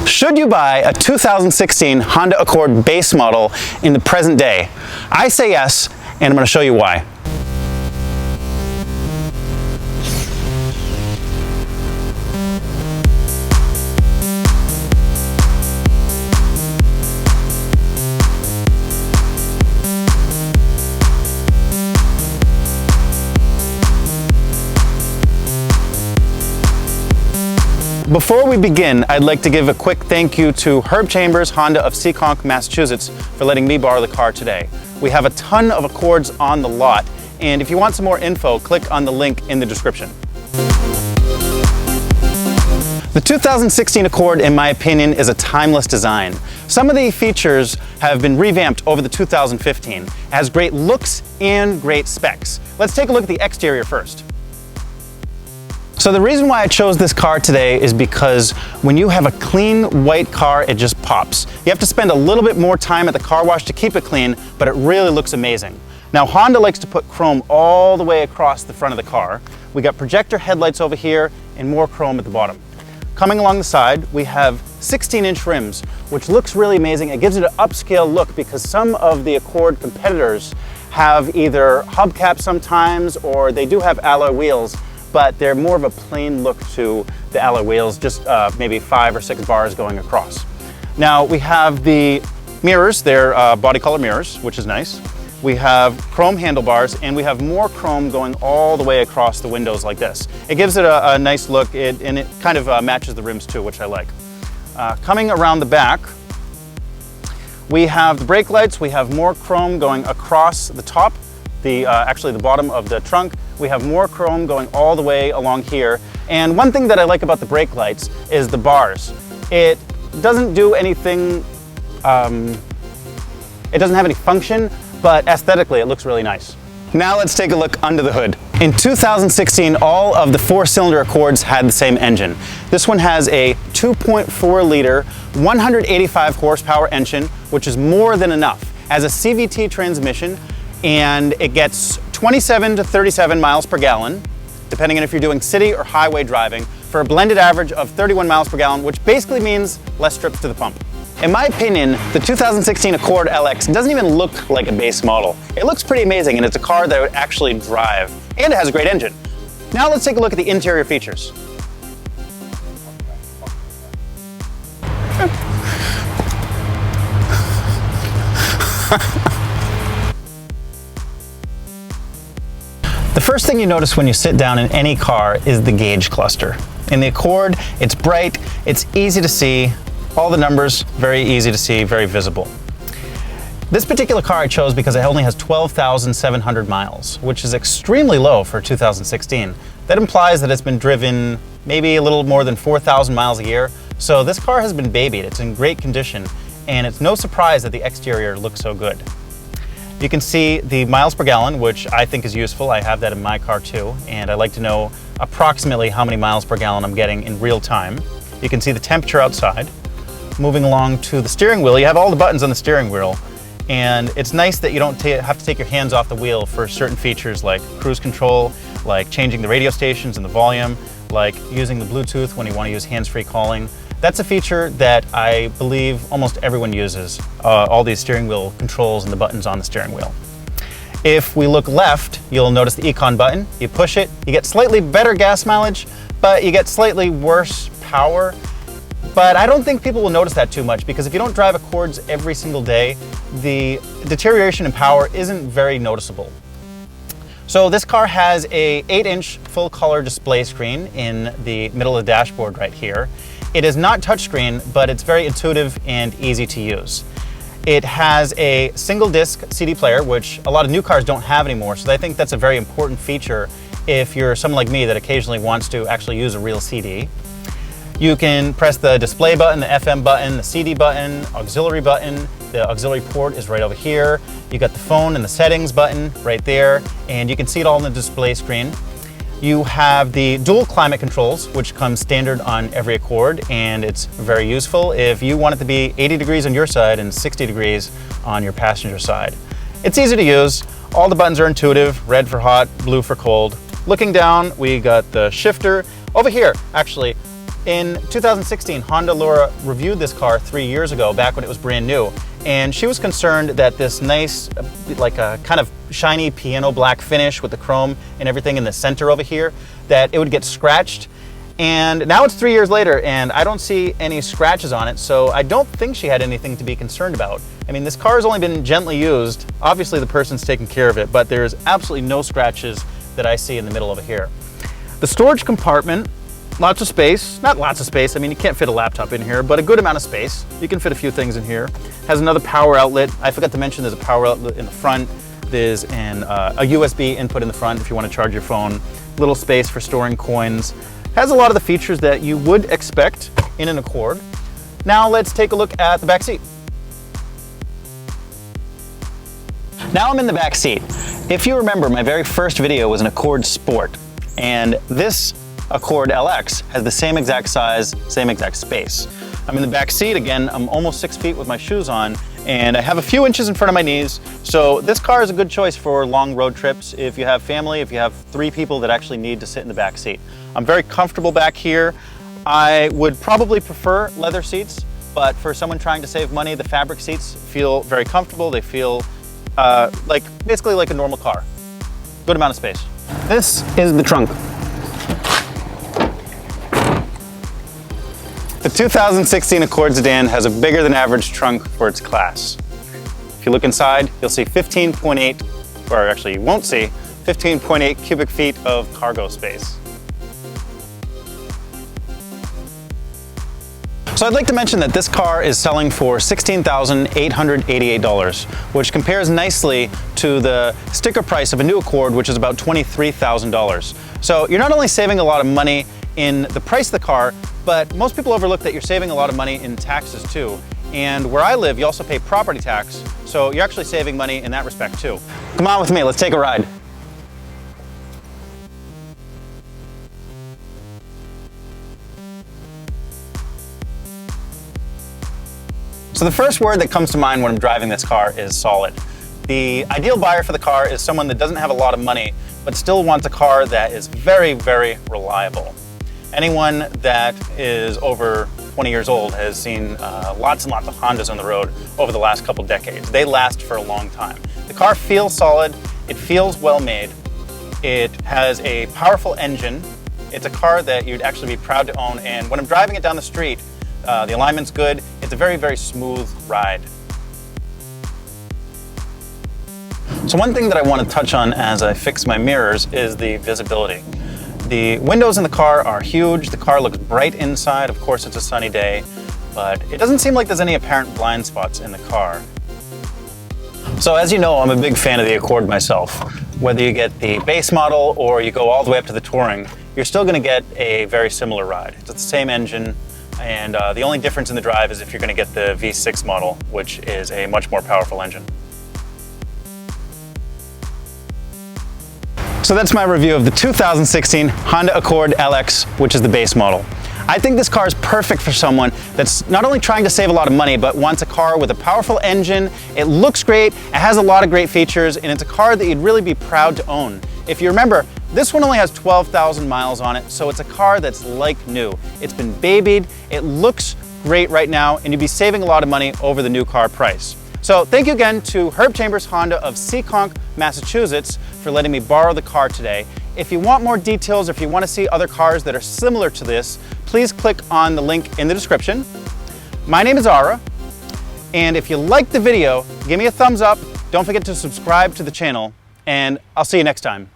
Should you buy a 2016 Honda Accord base model in the present day? I say yes, and I'm going to show you why. Before we begin, I'd like to give a quick thank you to Chambers Honda of Seekonk, Massachusetts for letting me borrow the car today. We have a ton of Accords on the lot, and if you want some more info, click on the link in the description. The 2016 Accord, in my opinion, is a timeless design. Some of the features have been revamped over the 2015. It has great looks and great specs. Let's take a look at the exterior first. So the reason why I chose this car today is because when you have a clean white car, it just pops. You have to spend a little bit more time at the car wash to keep it clean, but it really looks amazing. Now Honda likes to put chrome all the way across the front of the car. We got projector headlights over here and more chrome at the bottom. Coming along the side, we have 16-inch rims, which looks really amazing. It gives it an upscale look because some of the Accord competitors have either hubcaps sometimes or they do have alloy wheels, but they're more of a plain look to the alloy wheels, just maybe 5 or 6 bars going across. Now we have the mirrors, they're body color mirrors, which is nice. We have chrome handlebars, and we have more chrome going all the way across the windows like this. It gives it a nice look, and it kind of matches the rims too, which I like. Coming around the back, we have the brake lights. We have more chrome going across the top, actually the bottom of the trunk. We have more chrome going all the way along here. And one thing that I like about the brake lights is the bars. It doesn't do anything, it doesn't have any function, but aesthetically it looks really nice. Now let's take a look under the hood. In 2016, all of the 4-cylinder Accords had the same engine. This one has a 2.4 liter, 185 horsepower engine, which is more than enough. As a CVT transmission, and it gets 27 to 37 miles per gallon, depending on if you're doing city or highway driving, for a blended average of 31 miles per gallon, which basically means less trips to the pump. In my opinion, the 2016 Accord LX doesn't even look like a base model. It looks pretty amazing, and it's a car that I would actually drive, and it has a great engine. Now let's take a look at the interior features. The first thing you notice when you sit down in any car is the gauge cluster. In the Accord, it's bright, it's easy to see, all the numbers very easy to see, very visible. This particular car I chose because it only has 12,700 miles, which is extremely low for 2016. That implies that it's been driven maybe a little more than 4,000 miles a year. So this car has been babied, it's in great condition, and it's no surprise that the exterior looks so good. You can see the miles per gallon, which I think is useful. I have that in my car too, and I like to know approximately how many miles per gallon I'm getting in real time. You can see the temperature outside. Moving along to the steering wheel, you have all the buttons on the steering wheel, and it's nice that you don't have to take your hands off the wheel for certain features like cruise control, like changing the radio stations and the volume, like using the Bluetooth when you want to use hands-free calling. That's a feature that I believe almost everyone uses, all these steering wheel controls and the buttons on the steering wheel. If we look left, you'll notice the Econ button. You push it, you get slightly better gas mileage, but you get slightly worse power. But I don't think people will notice that too much because if you don't drive Accords every single day, the deterioration in power isn't very noticeable. So this car has a 8-inch full color display screen in the middle of the dashboard right here. It is not touchscreen, but it's very intuitive and easy to use. It has a single disc CD player, which a lot of new cars don't have anymore, so I think that's a very important feature if you're someone like me that occasionally wants to actually use a real CD. You can press the display button, the FM button, the CD button, auxiliary button. The auxiliary port is right over here. You got the phone and the settings button right there, and you can see it all on the display screen. You have the dual climate controls, which come standard on every Accord, and it's very useful if you want it to be 80 degrees on your side and 60 degrees on your passenger side. It's easy to use. All the buttons are intuitive, red for hot, blue for cold. Looking down, we got the shifter. Over here, actually, In 2016, Honda Laura reviewed this car 3 years ago, back when it was brand new, and she was concerned that this nice, like a kind of shiny piano black finish with the chrome and everything in the center over here, that it would get scratched. And now it's 3 years later and I don't see any scratches on it, so I don't think she had anything to be concerned about. I mean, this car has only been gently used. Obviously the person's taking care of it, but there's absolutely no scratches that I see in the middle over here. The storage compartment, lots of space. Not lots of space, I mean, you can't fit a laptop in here, but a good amount of space. You can fit a few things in here. Has another power outlet. I forgot to mention there's a power outlet in the front. There's a USB input in the front if you want to charge your phone. Little space for storing coins. Has a lot of the features that you would expect in an Accord. Now let's take a look at the back seat. Now I'm in the back seat. If you remember, my very first video was an Accord Sport, and this Accord LX has the same exact size, same exact space. I'm in the back seat again. I'm almost 6 feet with my shoes on, and I have a few inches in front of my knees. So this car is a good choice for long road trips. If you have family, if you have 3 people that actually need to sit in the back seat. I'm very comfortable back here. I would probably prefer leather seats, but for someone trying to save money, the fabric seats feel very comfortable. They feel basically like a normal car. Good amount of space. This is the trunk. The 2016 Accord sedan has a bigger than average trunk for its class. If you look inside, you'll see 15.8, or actually you won't see, 15.8 cubic feet of cargo space. So I'd like to mention that this car is selling for $16,888, which compares nicely to the sticker price of a new Accord, which is about $23,000. So you're not only saving a lot of money in the price of the car, but most people overlook that you're saving a lot of money in taxes too. And where I live, you also pay property tax, so you're actually saving money in that respect too. Come on with me, let's take a ride. So the first word that comes to mind when I'm driving this car is solid. The ideal buyer for the car is someone that doesn't have a lot of money, but still wants a car that is very, very reliable. Anyone that is over 20 years old has seen lots and lots of Hondas on the road over the last couple decades. They last for a long time. The car feels solid, it feels well made, it has a powerful engine, it's a car that you'd actually be proud to own, and when I'm driving it down the street, the alignment's good, it's a very, very smooth ride. So one thing that I want to touch on as I fix my mirrors is the visibility. The windows in the car are huge, the car looks bright inside, of course it's a sunny day, but it doesn't seem like there's any apparent blind spots in the car. So as you know, I'm a big fan of the Accord myself. Whether you get the base model or you go all the way up to the Touring, you're still going to get a very similar ride. It's the same engine, and the only difference in the drive is if you're going to get the V6 model, which is a much more powerful engine. So that's my review of the 2016 Honda Accord LX, which is the base model. I think this car is perfect for someone that's not only trying to save a lot of money, but wants a car with a powerful engine. It looks great, it has a lot of great features, and it's a car that you'd really be proud to own. If you remember, this one only has 12,000 miles on it, so it's a car that's like new. It's been babied, it looks great right now, and you'd be saving a lot of money over the new car price. So thank you again to Chambers Honda of Seekonk, Massachusetts for letting me borrow the car today. If you want more details or if you want to see other cars that are similar to this, please click on the link in the description. My name is Ara, and if you liked the video, give me a thumbs up, don't forget to subscribe to the channel, and I'll see you next time.